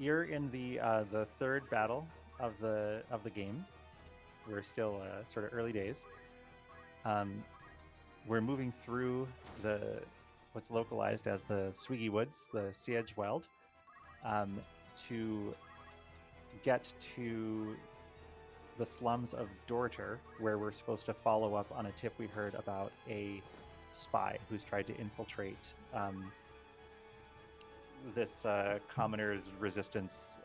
you're in the third battle of the game. We're still sort of early days. Um, we're moving through the what's localized as the Swiggy Woods, the Siege Wild, to get to the slums of Dorter, where we're supposed to follow up on a tip we heard about a spy who's tried to infiltrate this commoners resistance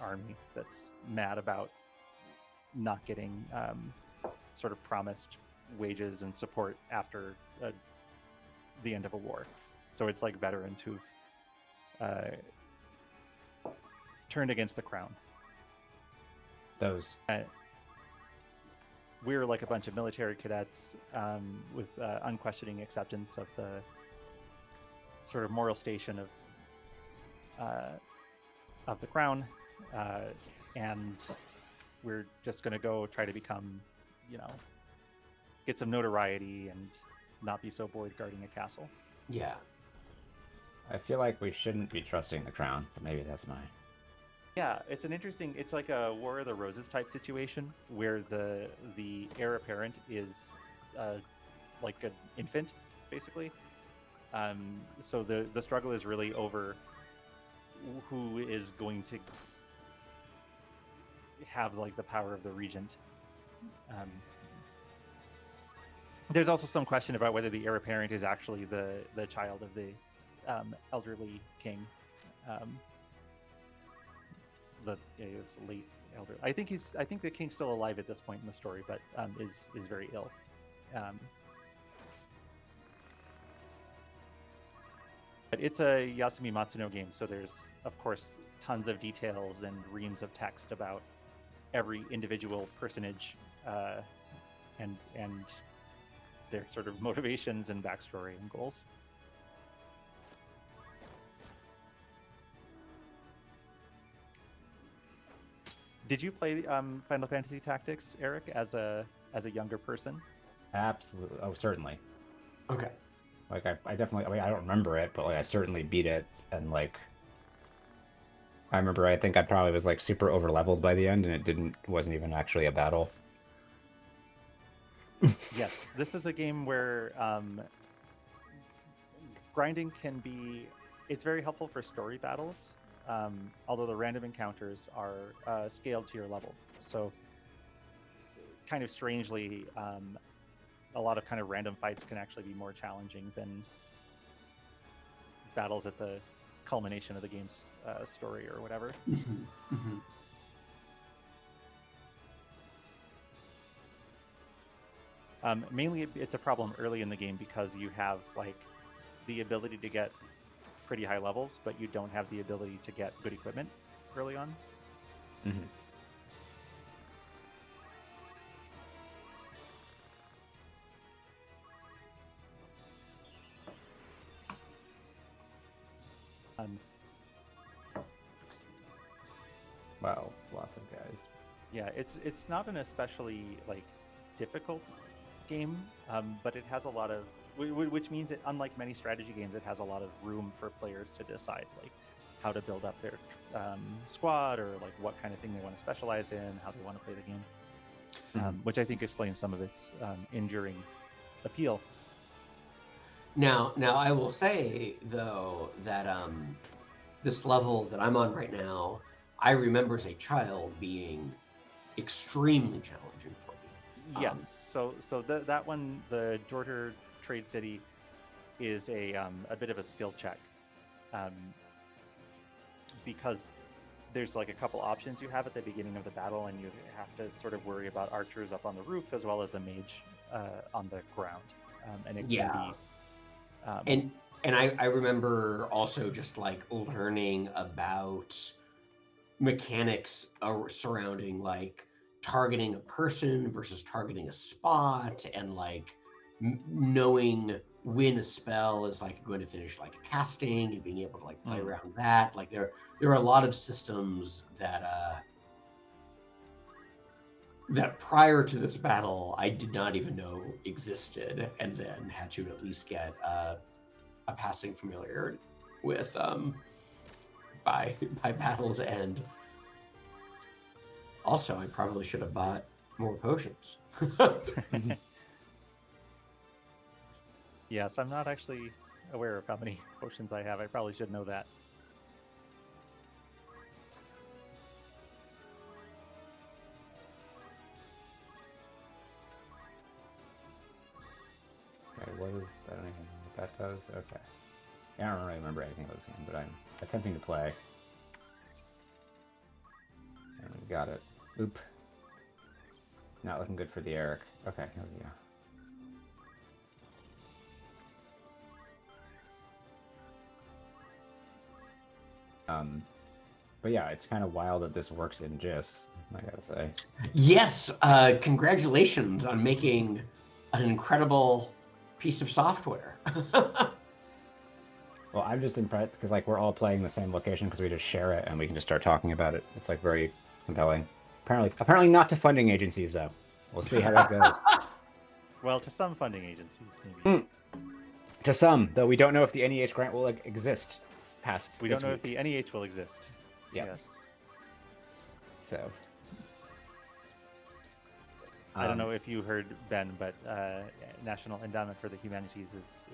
army that's mad about not getting sort of promised wages and support after the end of a war. So it's like veterans who've turned against the crown. Those. We're like a bunch of military cadets with unquestioning acceptance of the sort of moral station of the crown, and we're just going to go try to become, get some notoriety and not be so bored guarding a castle. Yeah. I feel like we shouldn't be trusting the crown, but maybe that's my... Yeah, it's like a War of the Roses type situation where the heir apparent is like an infant, basically. So the struggle is really over who is going to have like the power of the regent. There's also some question about whether the heir apparent is actually the child of the elderly king. It's late elder. I think the king's still alive at this point in the story, but is very ill. But it's a Yasumi Matsuno game, so there's of course tons of details and reams of text about every individual personage and their sort of motivations and backstory and goals. Did you play Final Fantasy Tactics, Eric, as a younger person? Absolutely. Oh, certainly. Okay. Like I definitely. I mean, I don't remember it, but like I certainly beat it, and like I remember. I think I probably was like super over leveled by the end, and it wasn't even actually a battle. Yes, this is a game where grinding can be. It's very helpful for story battles. Although the random encounters are scaled to your level. So kind of strangely, a lot of kind of random fights can actually be more challenging than battles at the culmination of the game's story or whatever. Mm-hmm. Mm-hmm. Mainly it's a problem early in the game because you have like the ability to get pretty high levels, but you don't have the ability to get good equipment early on. Mm-hmm. Wow, lots of guys. Yeah, it's not an especially like difficult game, but it has a lot of, which means it, unlike many strategy games, it has a lot of room for players to decide like how to build up their squad or like what kind of thing they want to specialize in, how they want to play the game, which I think explains some of its enduring appeal. Now I will say though that this level that I'm on right now, I remember as a child being extremely challenging for me. Yes, so that one, the Dorter Trade City, is a bit of a skill check, because there's like a couple options you have at the beginning of the battle, and you have to sort of worry about archers up on the roof as well as a mage on the ground, and it can be. And I remember also just like learning about mechanics surrounding like targeting a person versus targeting a spot, and like knowing when a spell is like going to finish like casting and being able to like play around that. Like there are a lot of systems that that prior to this battle I did not even know existed, and then had to at least get a passing familiarity with by battle's end. Also, I probably should have bought more potions. Yes, I'm not actually aware of how many potions I have. I probably should know that. Okay, what is, I don't even know what that does. Okay. I don't really remember anything about this game, but I'm attempting to play. And we got it. Oop. Not looking good for the Eric. Okay, here we go. But yeah, it's kind of wild that this works in GIST, I gotta say. Yes, congratulations on making an incredible piece of software. Well, I'm just impressed because like we're all playing the same location because we just share it and we can just start talking about it. It's like very compelling. Apparently not to funding agencies though. We'll see how that goes. Well, to some funding agencies, maybe. To some, though we don't know if the NEH grant will exist past. We don't know if the NEH will exist. Yeah. Yes. So. I don't know if you heard, Ben, but National Endowment for the Humanities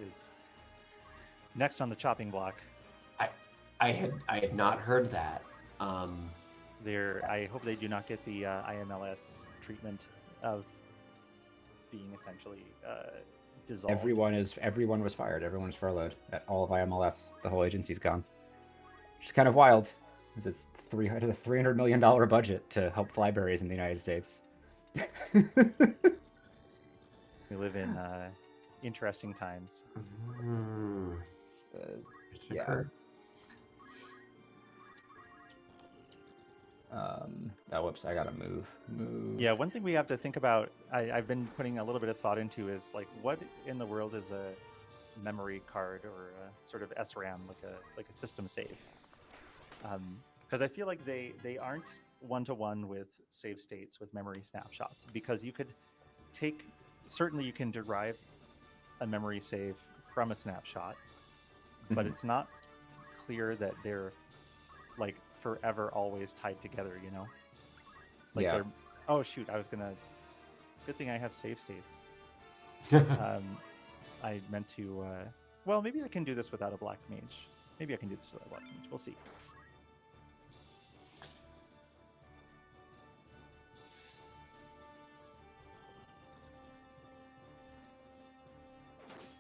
is next on the chopping block. I had not heard that. I hope they do not get the IMLS treatment of being essentially dissolved. Everyone was fired. Everyone was furloughed at all of IMLS. The whole agency's gone. Which is kind of wild. It's a $300 million budget to help libraries in the United States. We live in interesting times. Yeah. Whoops, I gotta move. Yeah, one thing we have to think about, I've been putting a little bit of thought into is like, what in the world is a memory card or a sort of SRAM, like a system save? Because I feel like they aren't one-to-one with save states with memory snapshots, because you could certainly you can derive a memory save from a snapshot, but it's not clear that they're like forever always tied together, you know? Like yeah. Oh shoot, good thing I have save states. I meant to well, maybe I can do this without a black mage. Maybe I can do this without a black mage. We'll see.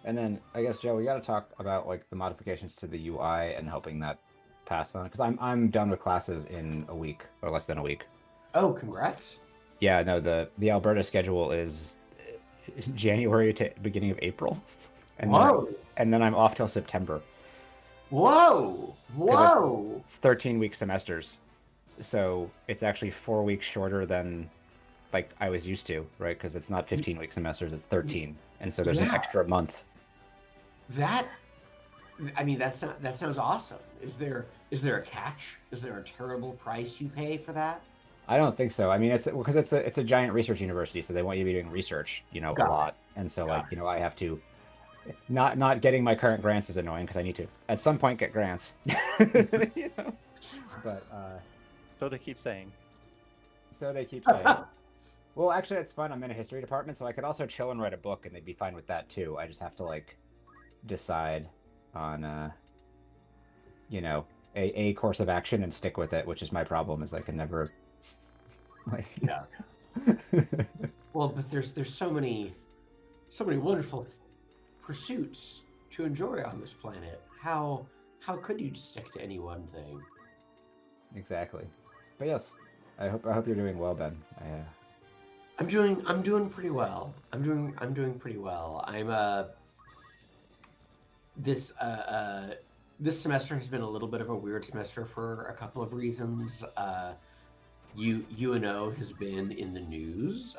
And then I guess, Joe, we got to talk about like the modifications to the UI and helping that pass on, because I'm done with classes in a week or less than a week. Oh, congrats! Yeah, no, the Alberta schedule is January to beginning of April, and Whoa! Then I'm off till September. Whoa! It's 13-week semesters, so it's actually 4 weeks shorter than like I was used to, right? Because it's not 15-week semesters; it's 13, and so there's an extra month. That sounds awesome. Is there a catch? Is there a terrible price you pay for that? I don't think so. I mean, it's because it's a giant research university, so they want you to be doing research, a lot. And so I have to not getting my current grants is annoying because I need to at some point get grants. But so they keep saying. Well, actually, it's fun. I'm in a history department, so I could also chill and write a book, and they'd be fine with that too. I just have to decide on a course of action and stick with it, which is my problem, is I can never yeah. Well, but there's so many wonderful pursuits to enjoy on this planet. How could you stick to any one thing? Exactly. But yes, I hope you're doing well, Ben. I'm doing pretty well. I'm doing pretty well. This semester has been a little bit of a weird semester for a couple of reasons. UNO has been in the news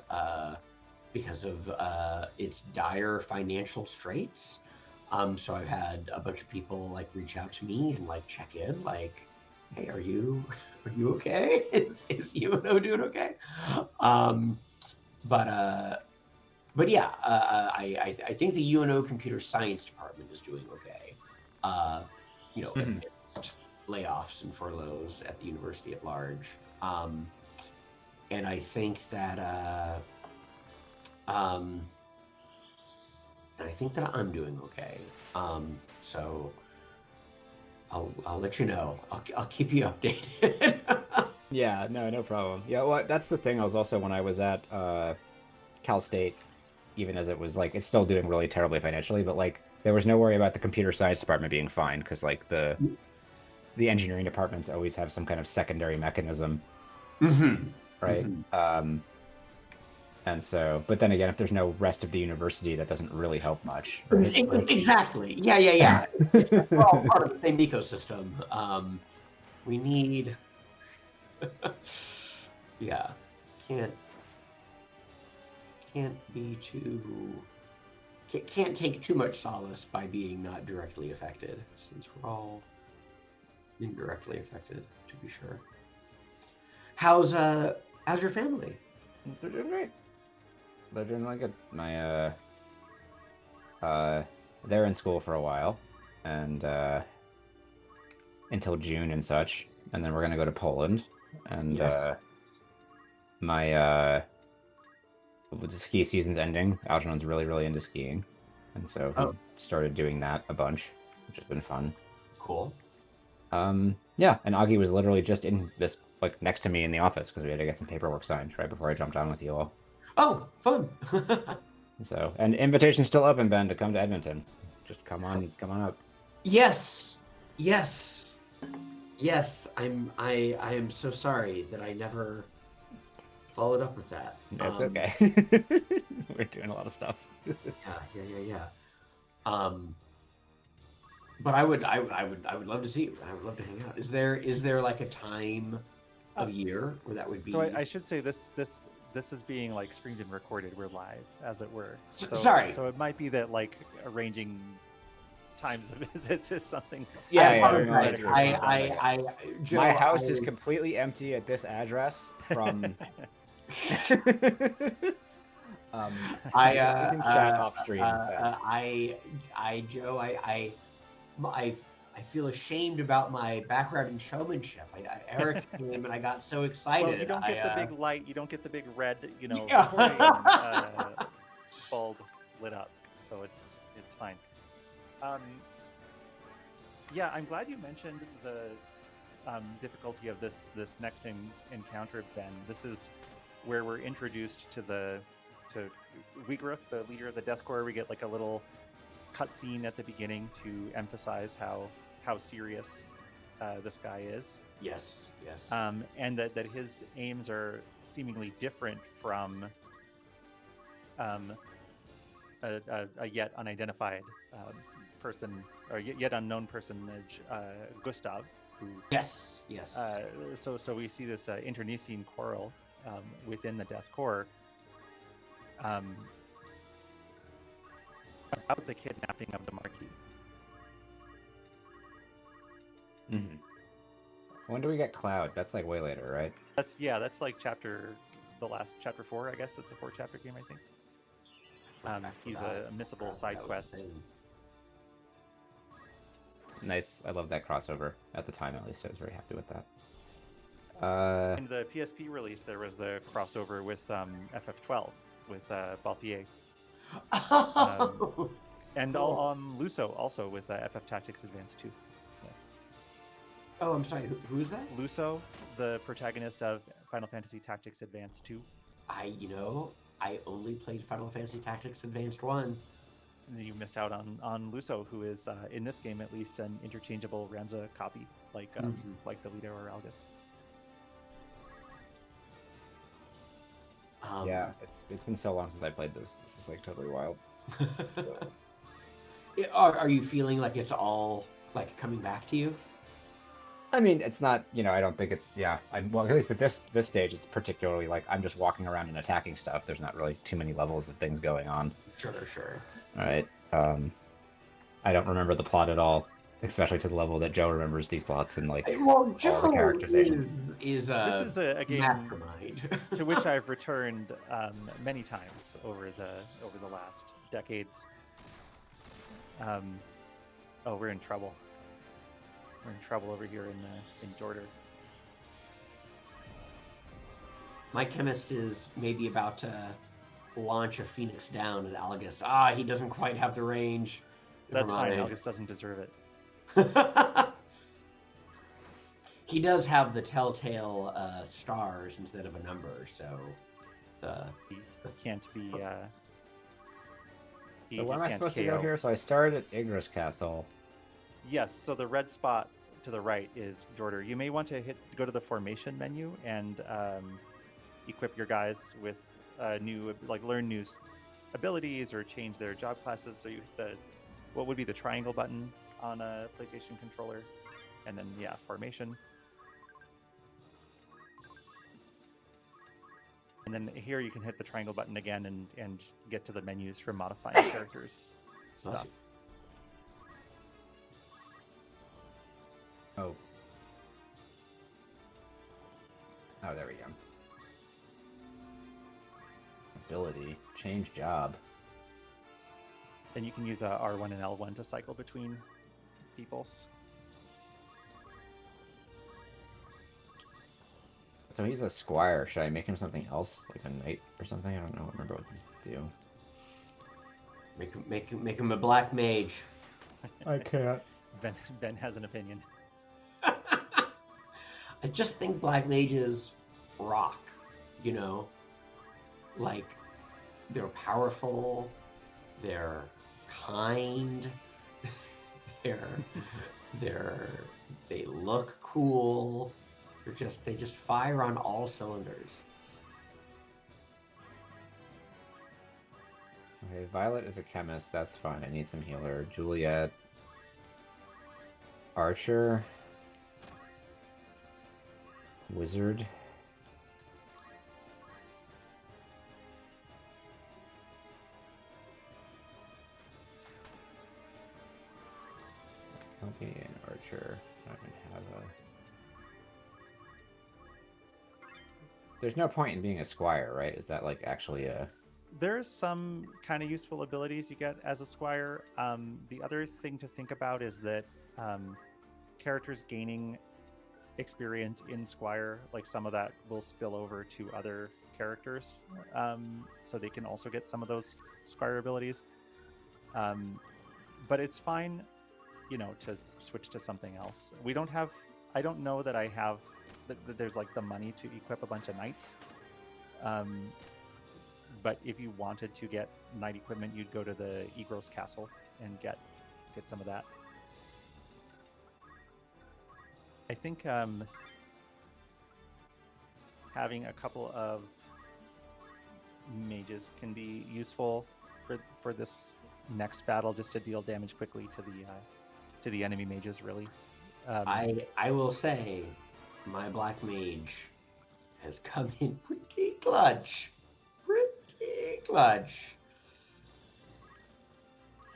because of its dire financial straits. So I've had a bunch of people reach out to me and check in, hey, are you okay? Is UNO doing okay? But yeah, I think the UNO computer science department is doing okay. layoffs and furloughs at the university at large. And I think that I'm doing okay. So I'll let you know. I'll keep you updated. Yeah, no problem. Yeah, well, that's the thing. I was also when I was at Cal State, even as it was like it's still doing really terribly financially, but like there was no worry about the computer science department being fine because like the engineering departments always have some kind of secondary mechanism, right? And so, but then again, if there's no rest of the university, that doesn't really help much, right? Exactly. Yeah. We're all part of the same ecosystem. We need. Yeah, can't be too. Can't take too much solace by being not directly affected, since we're all indirectly affected, to be sure. How's your family? They're doing great. They're doing really good. My they're in school for a while, and until June and such, and then we're gonna go to Poland, and Yes. my the ski season's ending. Algernon's really into skiing, and so he started doing that a bunch, which has been fun. Cool. Yeah, and Augie was literally just in this like next to me in the office because we had to get some paperwork signed right before I jumped on with you all. Oh, fun. So, and invitation's still open, Ben, to come to Edmonton. Just come on up. Yes. I am so sorry that I never followed up with that. That's okay. We're doing a lot of stuff. Yeah. But I would love to see you. I would love to hang out. Is there like a time of year where that would be? So I should say this is being like streamed and recorded. We're live, as it were. So, sorry. So it might be that like arranging times of visits is something. Joe, my house is completely empty at this address from. I can chat off stream. Joe, I feel ashamed about my background in showmanship. Eric came and I got so excited. Well, you don't get the big light. You don't get the big red, bulb lit up. So it's fine. Yeah, I'm glad you mentioned the difficulty of this next encounter, Ben. This is where we're introduced to Wiegraf, the leader of the Death Corps. We get like a little cutscene at the beginning to emphasize how serious this guy is. Yes. And that his aims are seemingly different from a yet unidentified person or yet unknown personage, Gustav. Who, yes. So we see this internecine quarrel within the Death Corps about the kidnapping of the Marquis. Mm-hmm. When do we get Cloud? That's like way later, right? That's like the last chapter 4, I guess. It's a 4-chapter game, I think. He's a missable side quest. Nice. I love that crossover. At the time, at least, I was very happy with that. In the PSP release, there was the crossover with FF12 with Balthier. And Luso also with FF Tactics Advance 2. Yes. Oh, I'm sorry. Who is that? Luso, the protagonist of Final Fantasy Tactics Advance 2. I only played Final Fantasy Tactics Advanced 1. And you missed out on Luso, who is, in this game at least, an interchangeable Ramza copy, like the Lido or Algus. Yeah, it's been so long since I played this. This is like totally wild. So. Are you feeling like it's all like coming back to you? I mean, it's not. I don't think it's. Yeah. Well, at least at this stage, it's particularly like I'm just walking around and attacking stuff. There's not really too many levels of things going on. Sure. All right. I don't remember the plot at all, especially to the level that Joe remembers these plots and like all the characterizations. This is a game mastermind to which I've returned many times over the last decades. We're in trouble. We're in trouble over here in Jordan. My chemist is maybe about to launch a Phoenix down at Algus. Ah, he doesn't quite have the range. That's fine. Algus doesn't deserve it. He does have the telltale stars instead of a number, so he can't be. So where am I supposed to go here? So I started at Yggdra's Castle. Yes. So the red spot to the right is Jordan. You may want to go to the formation menu and equip your guys with learn new abilities or change their job classes. So you hit what would be the triangle button on a PlayStation controller, and then formation. And then here you can hit the triangle button again and get to the menus for modifying characters stuff. Oh, there we go. Ability, change job. Then you can use R1 and L1 to cycle between peoples. So he's a squire. Should I make him something else, like a knight or something? I don't know. Remember what these do. Make him a black mage. I can't. Ben has an opinion. I just think black mages rock. You know, like they're powerful, they're kind, they look cool. They just fire on all cylinders. Okay, Violet is a chemist. That's fine. I need some healer. Juliet, archer, wizard. I'll be an archer. I don't have a. There's no point in being a squire, right? Is that like actually a... There's some kind of useful abilities you get as a squire. The other thing to think about is that characters gaining experience in squire, like some of that will spill over to other characters, so they can also get some of those squire abilities. But it's fine, to switch to something else. I don't know that I have that there's like the money to equip a bunch of knights. But if you wanted to get knight equipment, you'd go to the Yggdra's Castle and get some of that. I think having a couple of mages can be useful for this next battle, just to deal damage quickly to the enemy mages. Really, I will say, my black mage has come in pretty clutch.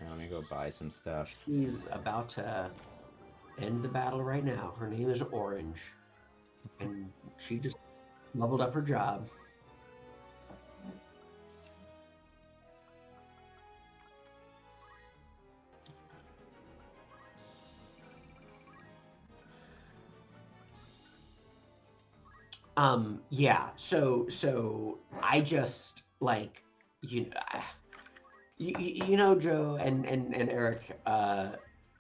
Let me go buy some stuff. She's about to end the battle right now. Her name is Orange, and she just leveled up her job. Yeah, so I just like, you know, Joe and Eric,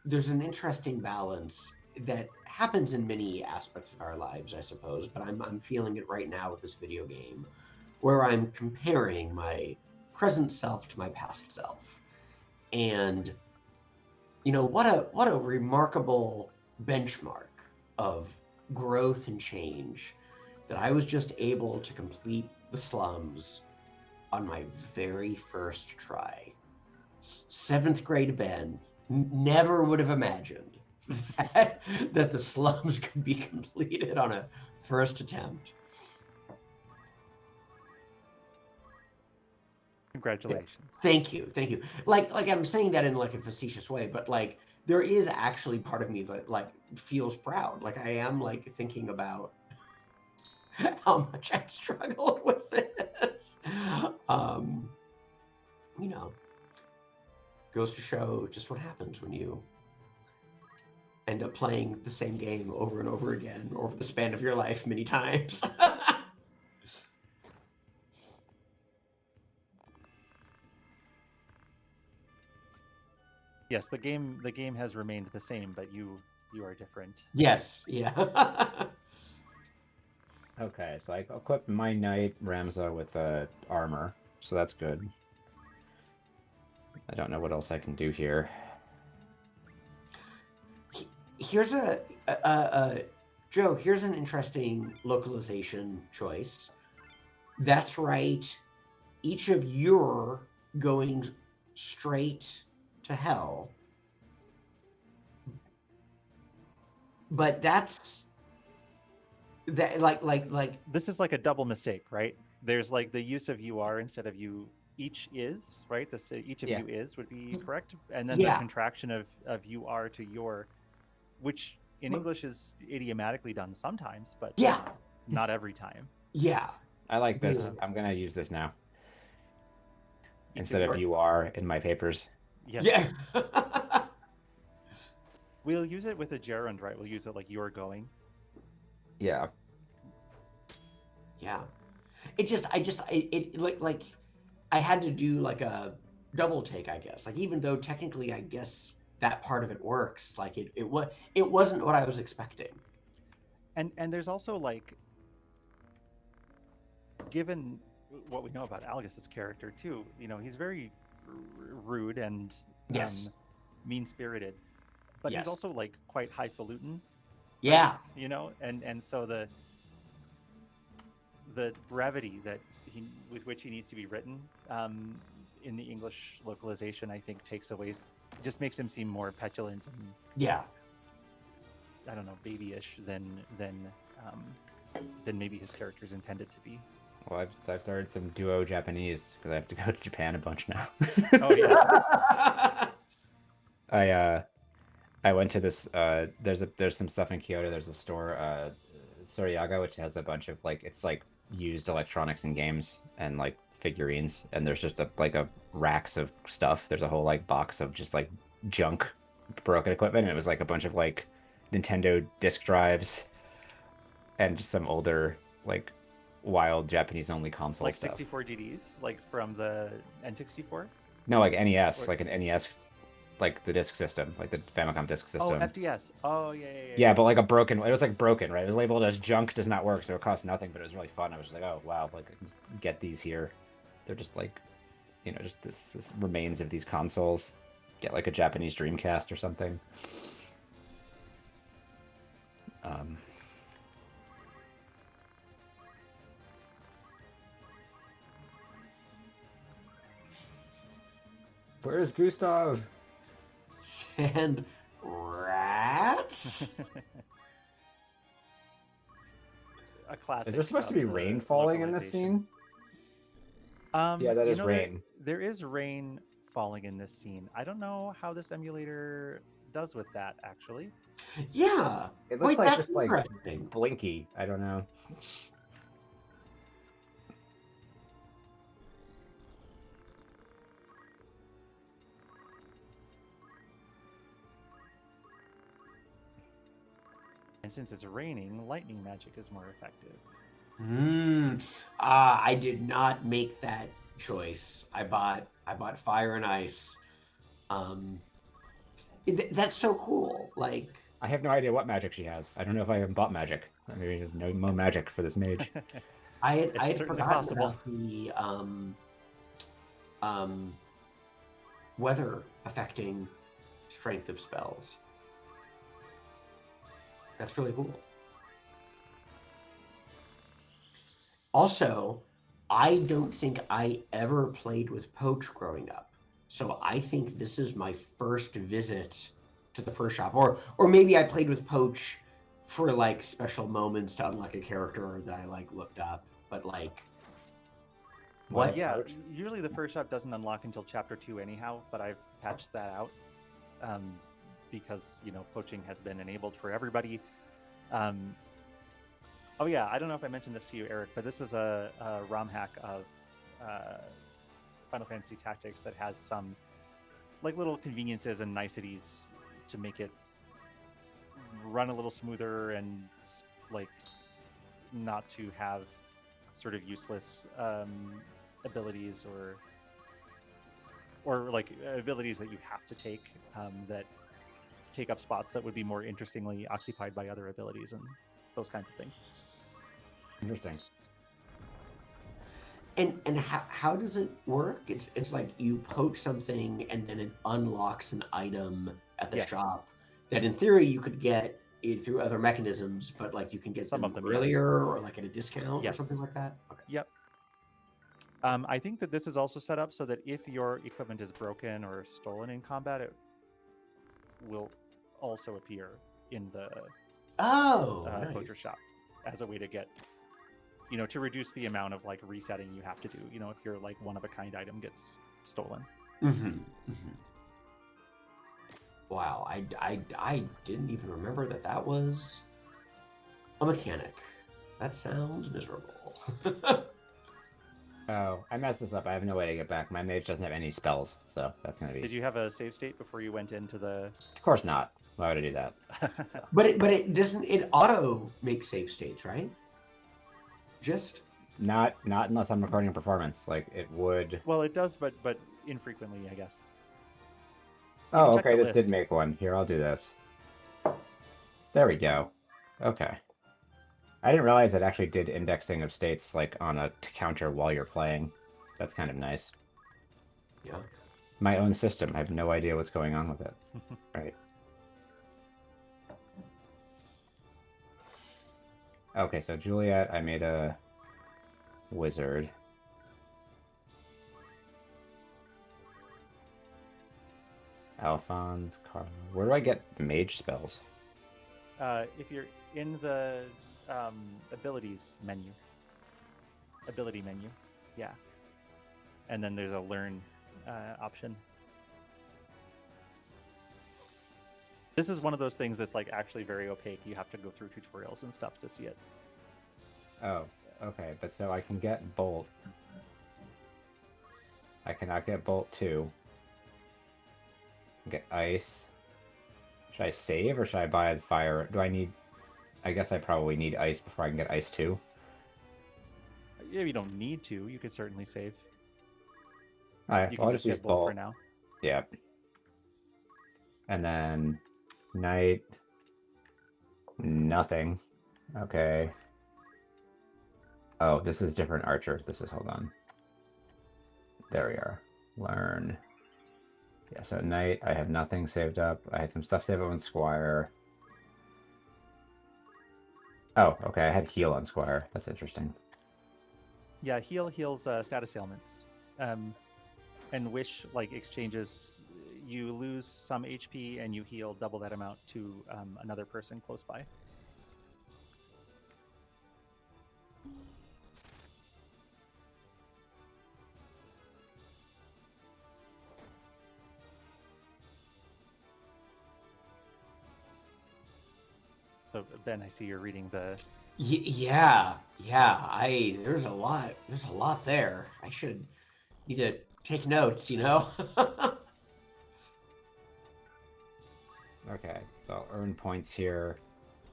there's an interesting balance that happens in many aspects of our lives, I suppose, but I'm feeling it right now with this video game, where I'm comparing my present self to my past self. And what a remarkable benchmark of growth and change that I was just able to complete the slums on my very first try. 7th grade Ben never would have imagined that the slums could be completed on a first attempt. Congratulations. Thank you. Like I'm saying that in like a facetious way, but like there is actually part of me that like feels proud. Like I am like thinking about how much I struggled with this. Goes to show just what happens when you end up playing the same game over and over again over the span of your life many times. Yes, the game has remained the same, but you are different. Yes, yeah. Okay, so I equipped my knight Ramza with armor, so that's good. I don't know what else I can do here. Here's Joe, here's an interesting localization choice. That's right. Each of you're going straight to hell. But that's that like This is like a double mistake, right? There's like the use of you are instead of you each is, right? This each of Yeah. you is would be correct, and then Yeah. the contraction of you are to your, which in English is idiomatically done sometimes, but Yeah. not every time. Yeah. I like this. Yeah. I'm gonna use this now Each instead of of you are in my papers. Yes. Yeah. We'll use it with a gerund, right? We'll use it like you're going. Yeah. Yeah. It like I had to do like a double take, I guess. Like even though technically I guess that part of it works, like it wasn't what I was expecting. And there's also like, given what we know about Algis's character too, he's very rude and Yes. mean-spirited, but Yes. he's also like quite highfalutin. Yeah. And so the brevity that with which he needs to be written in the English localization, I think takes away, just makes him seem more petulant and Yeah. I don't know, babyish than maybe his character's intended to be. Well, I've started some duo Japanese because I have to go to Japan a bunch now. Oh yeah. I went to this there's some stuff in Kyoto. There's a store Soriaga, which has a bunch of like, it's like used electronics and games and like figurines, and there's just a racks of stuff. There's a whole like box of just like junk broken equipment, and it was like a bunch of like Nintendo disc drives and just some older like wild Japanese only console Like stuff. 64 DDs, like from the N64? No, like NES, Or- like an NES, like the disc system, like the Famicom disc system. Oh, FDS. Oh yeah. Yeah, but like a broken, it was like broken, right? It was labeled as junk, does not work, so it cost nothing, but it was really fun. I was just like, oh wow, like I can get these here. They're just like, just this remains of these consoles. Get like a Japanese Dreamcast or something. Where's Gustav? Sand rats? A classic. Is there supposed to be rain falling in this scene? Yeah, that is rain. There is rain falling in this scene. I don't know how this emulator does with that, actually. Yeah. It looks Wait, like that's just like interesting. blinky. I don't know. And since it's raining, lightning magic is more effective. I did not make that choice. I bought fire and ice. That's so cool. Like, I have no idea what magic she has. I don't know if I even bought magic. Maybe there's no more magic for this mage. I had certainly forgotten possible. about the weather affecting strength of spells. That's really cool. Also, I don't think I ever played with Poach growing up. So I think this is my first visit to the first shop. Or maybe I played with Poach for like special moments to unlock a character that I like looked up. But like, what? Yeah, usually the first shop doesn't unlock until chapter 2 anyhow, but I've patched that out because poaching has been enabled for everybody. Oh yeah, I don't know if I mentioned this to you, Eric, but this is a ROM hack of Final Fantasy Tactics that has some like little conveniences and niceties to make it run a little smoother and like not to have sort of useless abilities or like abilities that you have to take that take up spots that would be more interestingly occupied by other abilities and those kinds of things. Interesting. And how does it work? It's like you poach something and then it unlocks an item at the Yes. shop that in theory you could get through other mechanisms, but like you can get Some them of them, earlier or like at a discount or Yes. something like that. Okay. Yep. I think that this is also set up so that if your equipment is broken or stolen in combat, it will also appear in the Nice. poacher shop as a way to get, to reduce the amount of like resetting you have to do. If your like one of a kind item gets stolen. Wow, I didn't even remember that was a mechanic. That sounds miserable. Oh, I messed this up. I have no way to get back. My mage doesn't have any spells, so that's gonna be. Did you have a save state before you went into the? Of course not. Why would I do that? But it doesn't. It auto makes save states, right? Just Not unless I'm recording performance. Like it would. Well, it does, but infrequently, I guess. Oh, check okay. the This list. did make one. Here, I'll do this. There we go. Okay. I didn't realize it actually did indexing of states like on a counter while you're playing. That's kind of nice. yeah. My own system. I have no idea what's going on with it. Right. Okay, so Juliet, I made a wizard. Alphonse, Carl. Where do I get mage spells? If you're in the abilities menu, ability menu, yeah, and then there's a learn option. This is one of those things that's like actually very opaque. You have to go through tutorials and stuff to see it. Oh, okay. But so I can get Bolt. I cannot get Bolt 2. Get Ice. Should I save or should I buy the fire? Do I need... I guess I probably need Ice before I can get Ice 2. Yeah, you don't need to. You could certainly save. Alright, You well, can I'll just just use get Bolt Bolt. for now. Yeah. And then... Knight. Nothing. Okay. Oh, this is different archer. This is... Hold on. There we are. Learn. Yeah, so at night, I have nothing saved up. I had some stuff saved up on Squire. Oh, okay, I had heal on Squire. That's interesting. Yeah, heal heals status ailments. And wish like exchanges, you lose some HP and you heal double that amount to another person close by. So Ben, I see you're reading the. Yeah. There's a lot there. I should need to take notes. Okay, so I'll earn points here.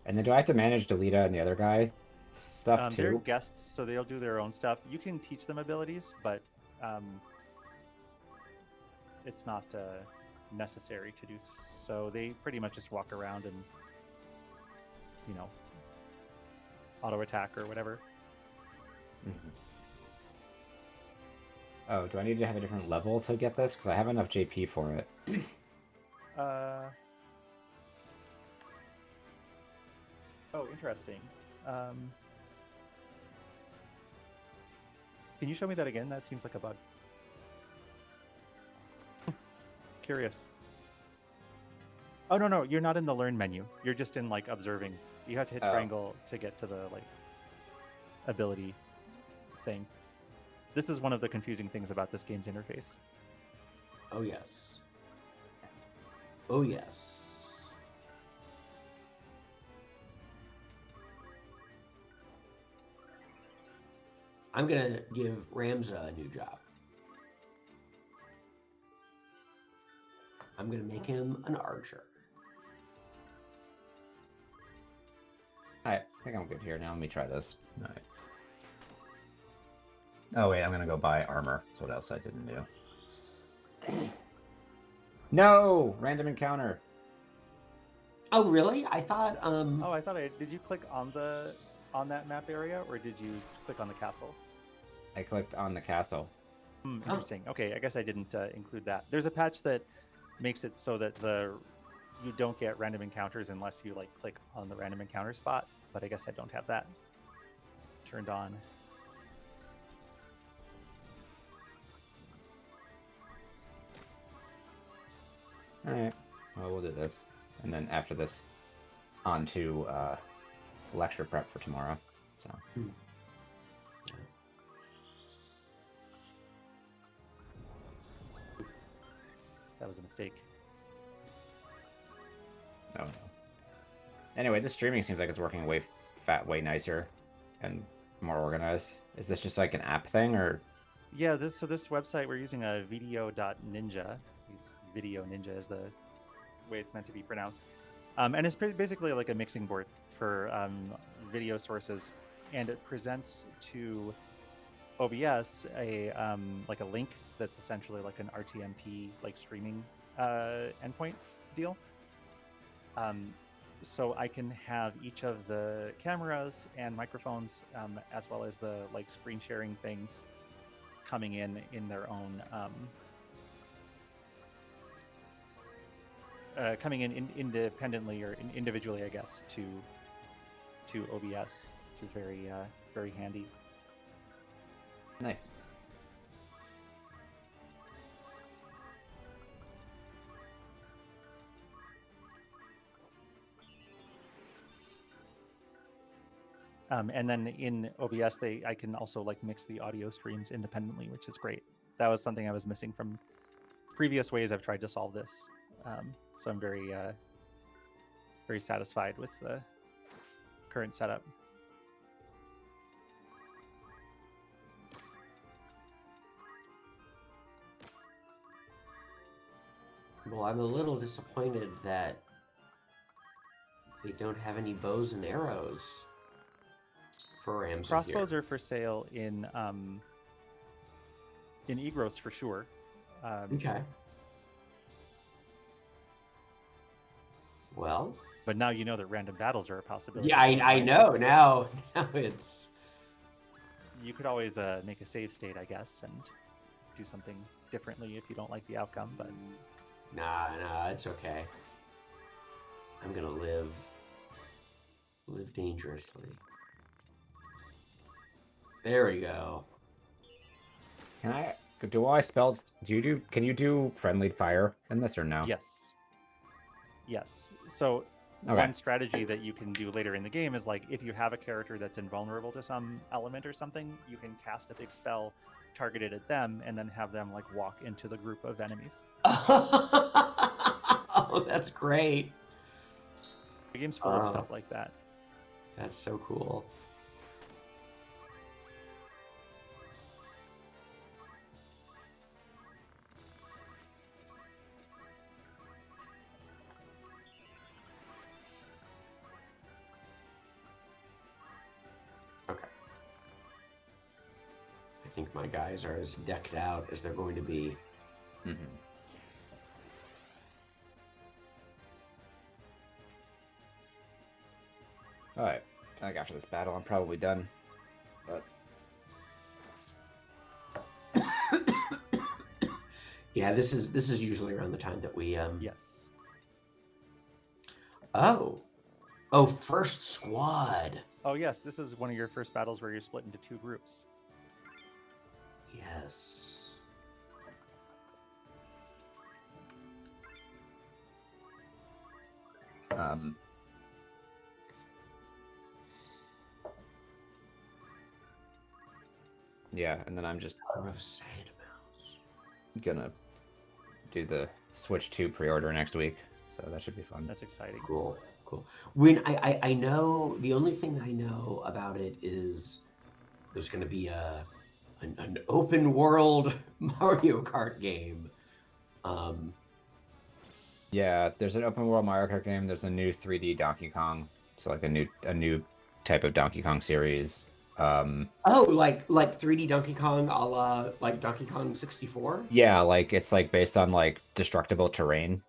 And then do I have to manage Delita and the other guy stuff They're too? guests, so they'll do their own stuff. You can teach them abilities, but it's not necessary to do so. They pretty much just walk around and, auto attack or whatever. Mhm. Oh, do I need to have a different level to get this? Because I have enough JP for it. Oh, interesting. Can you show me that again? That seems like a bug. Curious. Oh, no, you're not in the learn menu. You're just in like observing. You have to hit triangle to get to the like ability thing. This is one of the confusing things about this game's interface. Oh yes. Oh yes. I'm gonna give Ramza a new job. I'm gonna make him an archer. I think I'm good here now. Let me try this. All right. Oh wait, I'm gonna go buy armor. That's what else I didn't do. No! Random encounter. Oh, really? I thought. Oh, I thought did you click on that map area, or did you click on the castle? I clicked on the castle. Interesting. Okay, I guess I didn't include that. There's a patch that makes it so that you don't get random encounters unless you like click on the random encounter spot. But I guess I don't have that turned on. All right. Well, we'll do this, and then after this, on to lecture prep for tomorrow. So. That was a mistake. Oh no. Anyway, this streaming seems like it's working way nicer and more organized. Is this just like an app thing, or? Yeah, this website we're using a video.ninja. Video Ninja is the way it's meant to be pronounced, and it's basically like a mixing board for video sources, and it presents to OBS a like a link that's essentially like an RTMP like streaming endpoint deal. So I can have each of the cameras and microphones, as well as the like screen sharing things, coming in their own coming in independently or individually, I guess, to OBS, which is very very handy. Nice. And then in OBS, I can also like mix the audio streams independently, which is great. That was something I was missing from previous ways I've tried to solve this. So I'm very very satisfied with the current setup. Well, I'm a little disappointed that they don't have any bows and arrows for Ramsey. Crossbows are for sale in Egros for sure. Okay. Well. But now you know that random battles are a possibility. Yeah, I know now. Now it's. You could always make a save state, I guess, and do something differently if you don't like the outcome. But nah, it's okay. I'm gonna live dangerously. There we go. Can I do all my spells? Can you do friendly fire in this or no? Yes. So okay. One strategy that you can do later in the game is like if you have a character that's invulnerable to some element or something, you can cast a big spell targeted at them and then have them like walk into the group of enemies. Oh, that's great. The game's full of stuff like that. That's so cool. Okay. I think my guys are as decked out as they're going to be. Mm-hmm. All right. I think after this battle, I'm probably done. But yeah, this is usually around the time that we Yes. Oh, first squad. Oh yes, this is one of your first battles where you're split into two groups. Yes. Yeah, and then I'm just gonna do the Switch 2 pre-order next week, so that should be fun. That's exciting. Cool. When I know, the only thing I know about it is there's going to be an open world Mario Kart game. Yeah, there's an open world Mario Kart game. There's a new 3D Donkey Kong, so like a new type of Donkey Kong series. Oh, like 3D Donkey Kong, a la like Donkey Kong 64. Yeah, like it's like based on like destructible terrain.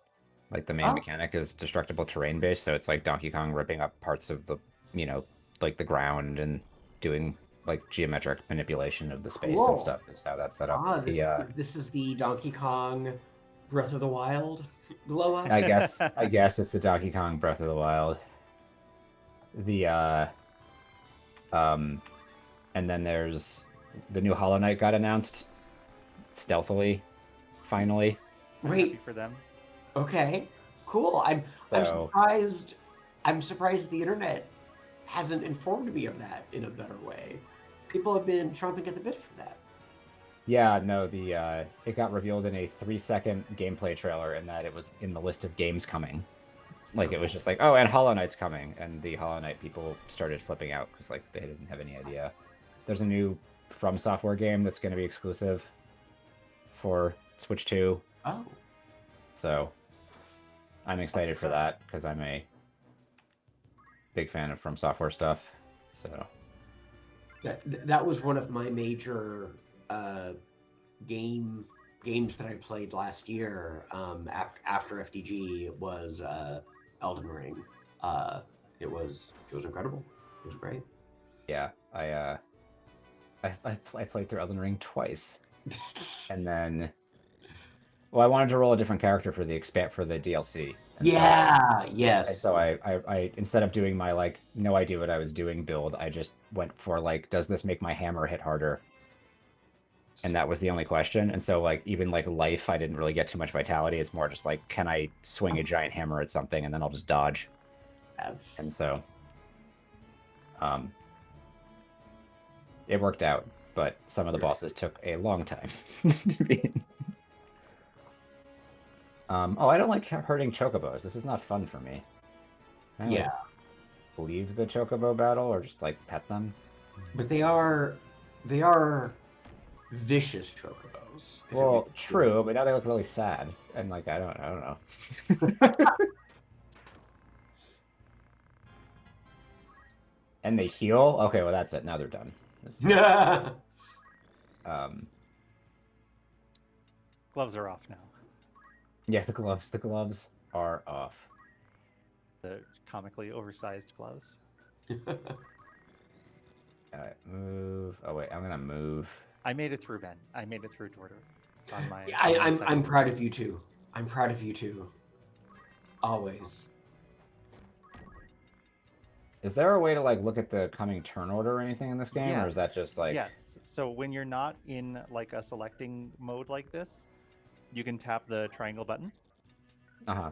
Like the main Oh, mechanic is destructible terrain based, so it's like Donkey Kong ripping up parts of the, you know, like the ground and doing like geometric manipulation of the space and cool. stuff is how that's set up. Ah, The this is the Donkey Kong Breath of the Wild glow up. I guess it's the Donkey Kong Breath of the Wild. The um and then there's the new Hollow Knight got announced stealthily, finally. I'm happy Wait, for them. okay, cool. I'm So surprised. I'm surprised the internet hasn't informed me of that in a better way. People have been chomping at the bit for that. yeah, no, it got revealed in a 3-second gameplay trailer, and that it was in the list of games coming. Like it was just like, oh, and Hollow Knight's coming, and the Hollow Knight people started flipping out because like they didn't have any idea. There's a new From Software game that's going to be exclusive for Switch 2, Oh, so I'm excited for that because I'm a big fan of From Software stuff. So that was one of my major games that I played last year. After FDG was Elden Ring. It was incredible. It was great. yeah, I played through Elden Ring twice, and then well, I wanted to roll a different character for the DLC. Yeah. And Yes. so I instead of doing my like no idea what I was doing build, I just went for like, does this make my hammer hit harder? And that was the only question. And so like even like life, I didn't really get too much vitality. It's more just like, can I swing a giant hammer at something and then I'll just dodge? That's... And so it worked out, but some of the bosses took a long time to beat. Oh, I don't like hurting chocobos. This is not fun for me. Can I, Yeah, like, leave the chocobo battle or just like pet them? but they are vicious chocobos. if it Well, makes- true, but now they look really sad, and like I don't know. And they heal. Okay, well that's it. Now they're done. Um, Gloves are off now. yeah, the gloves are off. The comically oversized gloves. Move. Oh wait, I'm gonna move. I made it through, Ben. I made it through Dorder on my. Yeah, on my I'm second proud run. of you too. I'm proud of you too. Always. Is there a way to like look at the coming turn order or anything in this game, or is that Yes, just like? yes. So when you're not in like a selecting mode like this, you can tap the triangle button. Uh-huh.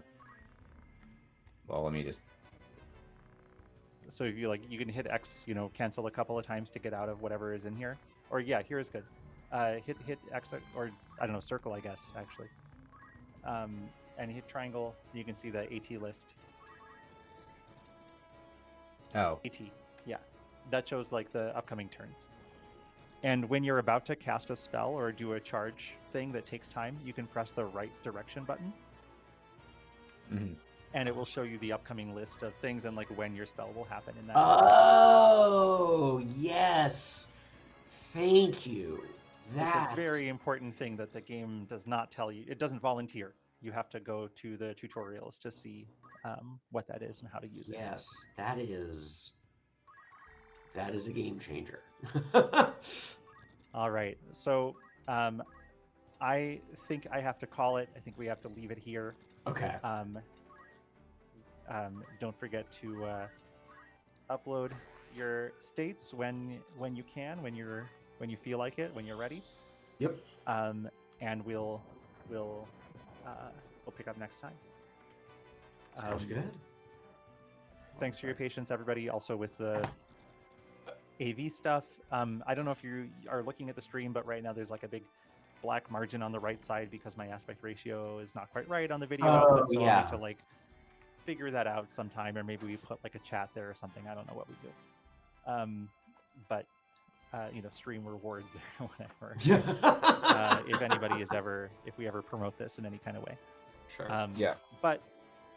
Well, let me just. So if you like, you can hit X, cancel a couple of times to get out of whatever is in here. Or yeah, here is good. Hit X or I don't know, circle, I guess actually. And hit triangle. You can see the AT list. Oh. AT, yeah, that shows like the upcoming turns. And when you're about to cast a spell or do a charge thing that takes time, you can press the right direction button, Mhm. and it will show you the upcoming list of things and like when your spell will happen in that. Oh, yes. Thank you. It's a very important thing that the game does not tell you. It doesn't volunteer. You have to go to the tutorials to see what that is and how to use it. Yes, that is a game changer. All right. So I think I have to call it. I think we have to leave it here. Okay. Don't forget to upload your states when you can, when you feel like it, when you're ready. Yep. And we'll pick up next time. Sounds good. Thanks for your patience, everybody. Also with the AV stuff. I don't know if you are looking at the stream, but right now there's like a big black margin on the right side because my aspect ratio is not quite right on the video output. So I need to like figure that out sometime, or maybe we put like a chat there or something. I don't know what we do. But stream rewards or whatever. If anybody is ever, if we ever promote this in any kind of way. Sure. Yeah. But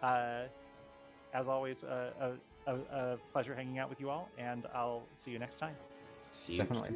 as always, a a pleasure hanging out with you all, and I'll see you next time. See you. Definitely.